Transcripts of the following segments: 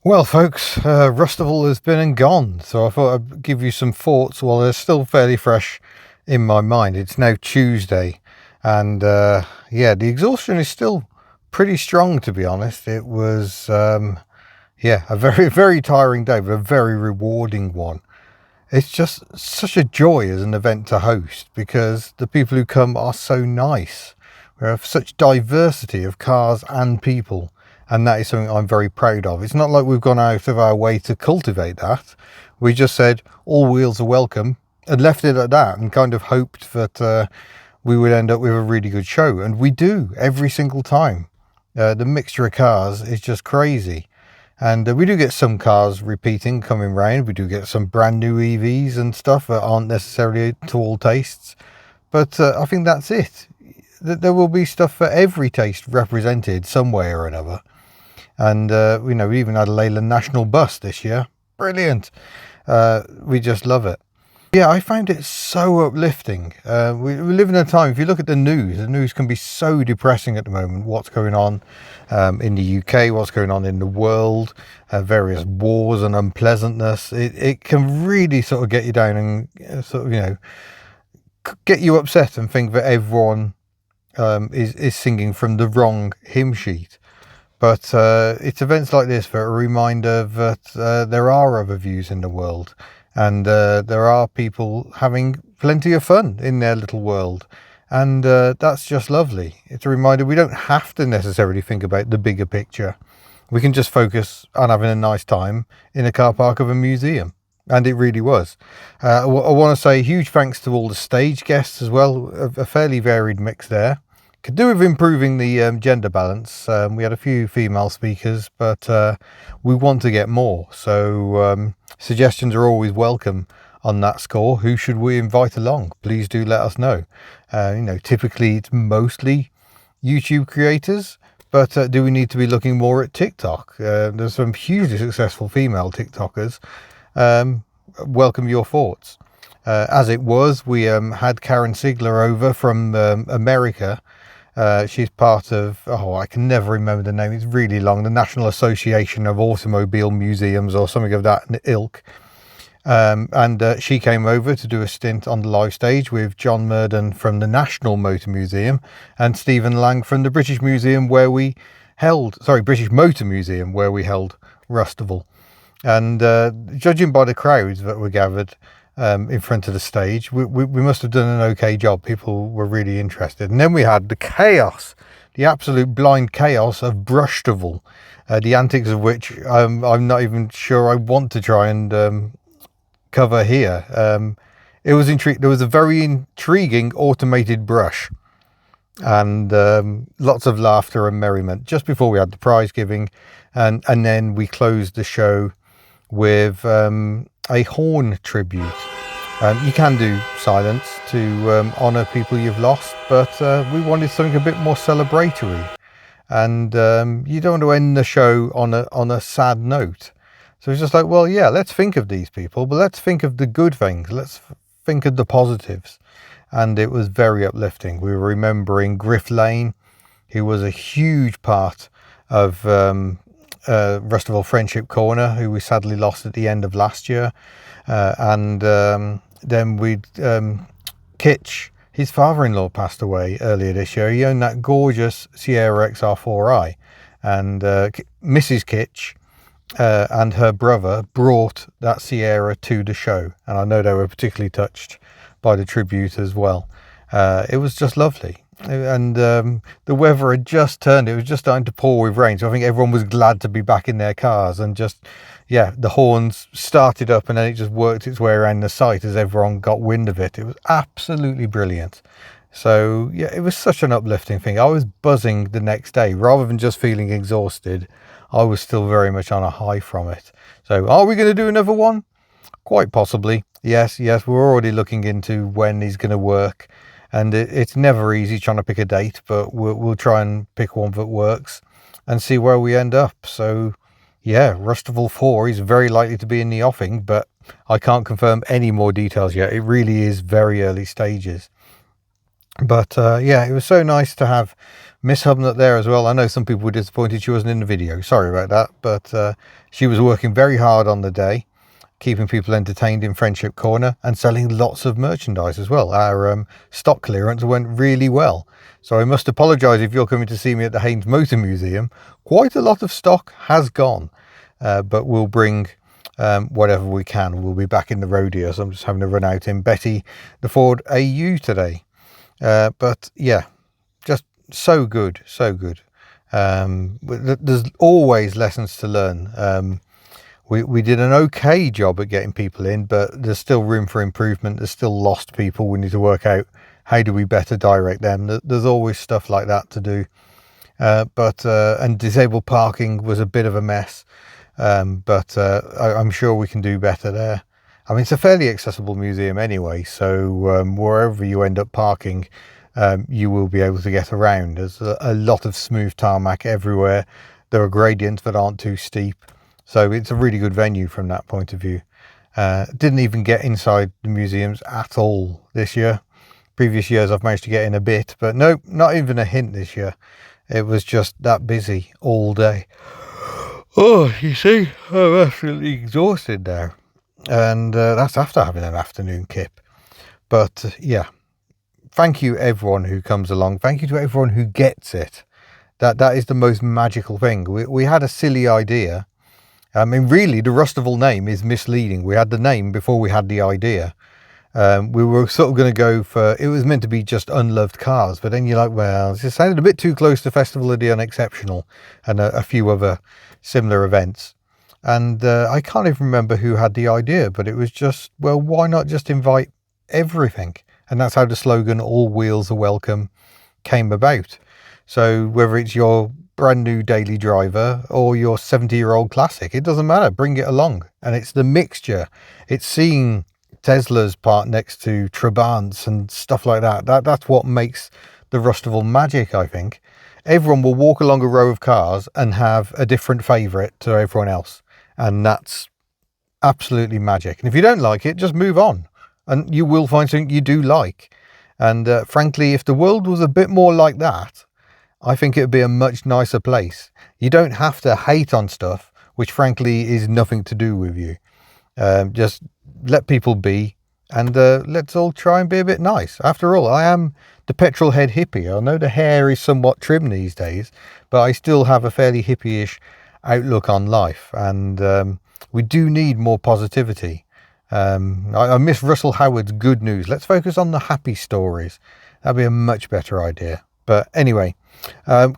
Well, folks, Rustival has been and gone, so I thought I'd give you some thoughts while they're still fairly fresh in my mind. It's now Tuesday, and yeah, the exhaustion is still pretty strong, to be honest. It was, yeah, a very, very tiring day, but a very rewarding one. It's just such a joy as an event to host because the people who come are so nice. We have such diversity of cars and people, and that is something I'm very proud of. It's not like we've gone out of our way to cultivate that. We just said all wheels are welcome and left it at that, and kind of hoped that we would end up with a really good show, and we do every single time. The mixture of cars is just crazy. And we do get some cars repeating coming round. We do get some brand new EVs and stuff that aren't necessarily to all tastes. But I think that's it. There will be stuff for every taste represented some way or another. And, we even had a Leyland National Bus this year. Brilliant. We just love it. Yeah, I found it so uplifting. We live in a time, if you look at the news can be so depressing at the moment. What's going on in the UK, what's going on in the world, various wars and unpleasantness. It can really sort of get you down and get you upset and think that everyone is singing from the wrong hymn sheet. But it's events like this that are a reminder that there are other views in the world. And there are people having plenty of fun in their little world. And that's just lovely. It's a reminder we don't have to necessarily think about the bigger picture. We can just focus on having a nice time in a car park of a museum. And it really was. I want to say huge thanks to all the stage guests as well. A fairly varied mix there. Could do with improving the gender balance. We had a few female speakers, but we want to get more. So suggestions are always welcome on that score. Who should we invite along? Please do let us know. Typically it's mostly YouTube creators, but do we need to be looking more at TikTok? There's some hugely successful female TikTokers. Welcome your thoughts. As it was, we had Karen Sigler over from America. She's part of, I can never remember the name, it's really long, the National Association of Automobile Museums or something of that ilk. And she came over to do a stint on the live stage with John Murden from the National Motor Museum and Stephen Lang from the British Motor Museum where we held Rustival. And judging by the crowds that were gathered in front of the stage, we must have done an okay job. People were really interested. And then we had the chaos, the absolute blind chaos of Brushtival, the antics of which I'm not even sure I want to try and cover here. It was there was a very intriguing automated brush, and lots of laughter and merriment just before we had the prize giving, and then we closed the show with a horn tribute. You can do silence to honour people you've lost, but we wanted something a bit more celebratory, and you don't want to end the show on a sad note. So it's just like, well, yeah, let's think of these people, but let's think of the good things. Let's think of the positives. And it was very uplifting. We were remembering Griff Lane, who was a huge part of Rustival Friendship Corner, who we sadly lost at the end of last year. And then we'd Kitch, his father-in-law passed away earlier this year. He owned that gorgeous Sierra XR4i. And Mrs. Kitch and her brother brought that Sierra to the show, and I know they were particularly touched by the tribute as well. It was just lovely, and the weather had just turned. It was just starting to pour with rain, so I think everyone was glad to be back in their cars, and just, yeah, the horns started up and then it just worked its way around the site as everyone got wind of it. It was absolutely brilliant. So yeah, it was such an uplifting thing. I was buzzing the next day rather than just feeling exhausted. I was still very much on a high from it. So are we going to do another one? Quite possibly. Yes, we're already looking into when he's going to work, and it's never easy trying to pick a date, but we'll try and pick one that works and see where we end up. So yeah, Rustival 4 is very likely to be in the offing, but I can't confirm any more details yet. It really is very early stages. But yeah, it was so nice to have Miss HubNut there as well. I know some people were disappointed she wasn't in the video. Sorry about that. But she was working very hard on the day, keeping people entertained in Friendship Corner and selling lots of merchandise as well. Our stock clearance went really well. So I must apologise if you're coming to see me at the Haynes Motor Museum. Quite a lot of stock has gone, but we'll bring whatever we can. We'll be back in the rodeo. So I'm just having to run out in Betty the Ford AU today. But yeah, just so good, so good. There's always lessons to learn. We did an okay job at getting people in, but there's still room for improvement. There's still lost people. We need to work out how do we better direct them. There's always stuff like that to do. And disabled parking was a bit of a mess. But I'm sure we can do better there. I mean, it's a fairly accessible museum anyway, so wherever you end up parking, you will be able to get around. There's a lot of smooth tarmac everywhere. There are gradients that aren't too steep. So it's a really good venue from that point of view. Didn't even get inside the museums at all this year. Previous years I've managed to get in a bit, but nope, not even a hint this year. It was just that busy all day. Oh, you see, I'm absolutely exhausted now. And that's after having an afternoon kip. But yeah, thank you everyone who comes along. Thank you to everyone who gets it. That is the most magical thing. We had a silly idea. I mean, really, the Rustival name is misleading. We had the name before we had the idea. We were sort of going to go for, it was meant to be just unloved cars, but then you're like, well, it sounded a bit too close to Festival of the Unexceptional and a few other similar events. And I can't even remember who had the idea, but it was just, well, why not just invite everything? And that's how the slogan, all wheels are welcome, came about. So whether it's your brand new daily driver or your 70-year-old classic, it doesn't matter, bring it along. And it's the mixture. It's seeing Tesla's parked next to Trabants and stuff like that. That's what makes the Rustival magic, I think. Everyone will walk along a row of cars and have a different favourite to everyone else. And that's absolutely magic. And if you don't like it, just move on. And you will find something you do like. And frankly, if the world was a bit more like that, I think it would be a much nicer place. You don't have to hate on stuff, which frankly is nothing to do with you. Just let people be, and let's all try and be a bit nice. After all, I am the petrol head hippie. I know the hair is somewhat trim these days, but I still have a fairly hippie-ish outlook on life, and we do need more positivity. I miss Russell Howard's good news. Let's focus on the happy stories. That'd be a much better idea. But anyway,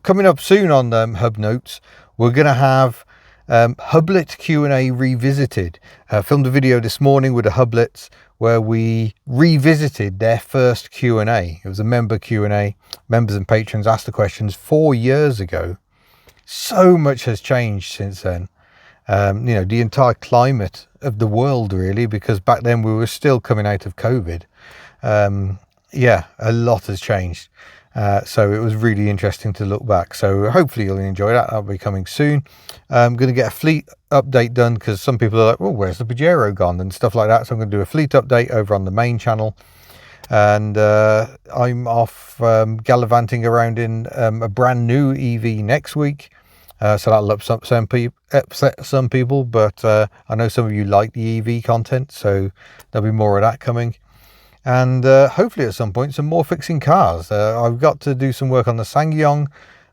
coming up soon on Hub Notes, we're going to have Hublet Q&A revisited. Filmed a video this morning with the Hublets where we revisited their first Q&A. It was a member Q&A. Members and patrons asked the questions 4 years ago. So much has changed since then. The entire climate of the world, really, because back then we were still coming out of COVID. Yeah, a lot has changed. So it was really interesting to look back. So hopefully you'll enjoy that. That'll be coming soon. I'm going to get a fleet update done because some people are like, well, where's the Pajero gone and stuff like that. So I'm going to do a fleet update over on the main channel. And I'm off gallivanting around in a brand new EV next week. So that'll upset some people, but I know some of you like the EV content, so there'll be more of that coming. And hopefully at some point some more fixing cars. I've got to do some work on the Sangyong.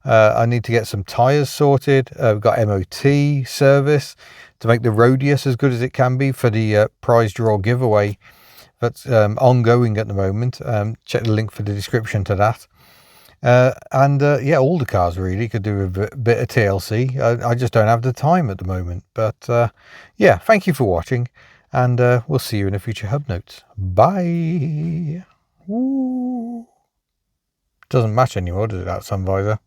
I need to get some tyres sorted. We've got MOT service to make the Rodius as good as it can be for the prize draw giveaway that's ongoing at the moment. Check the link for the description to that. Yeah, all the cars really could do a bit of TLC. I just don't have the time at the moment. But yeah, thank you for watching. And we'll see you in a future Hub Notes. Bye. Ooh. Doesn't match anymore, does it, that sun visor?